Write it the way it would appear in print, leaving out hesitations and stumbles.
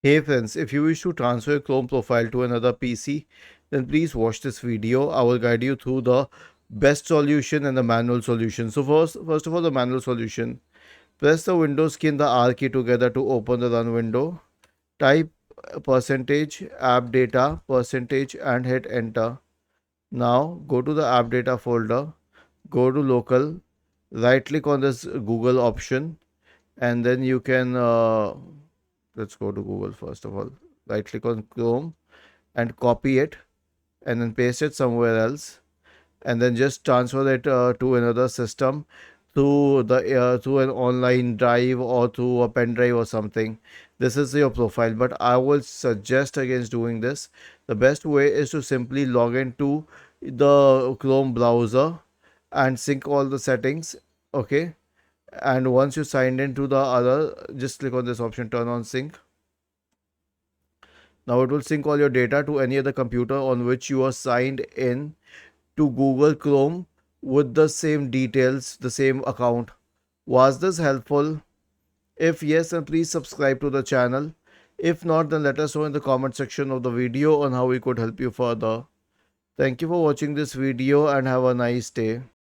Hey friends, if you wish to transfer your Chrome profile to another PC, then please watch this video. I will guide you through the best solution and the manual solution. So first of all, the manual solution. Press the Windows key and the R key together to open the run window. Type percentage app data percentage and hit enter. Now go to the app data folder, go to local, right click on this Google option, and then you can let's go to Google first of all. Right click on Chrome and copy it and then paste it somewhere else, and then just transfer it to another system through an online drive or through a pen drive or something. This is your profile, but I will suggest against doing this. The best way is to simply log into the Chrome browser and sync all the settings. Okay, and once you signed into the other, just click on this option, turn on sync. Now it will sync all your data to any other computer on which you are signed in to Google Chrome with the same details, the same account. Was this helpful? If yes, then please subscribe to the channel. If not, then let us know in the comment section of the video on how we could help you further. Thank you for watching this video and have a nice day.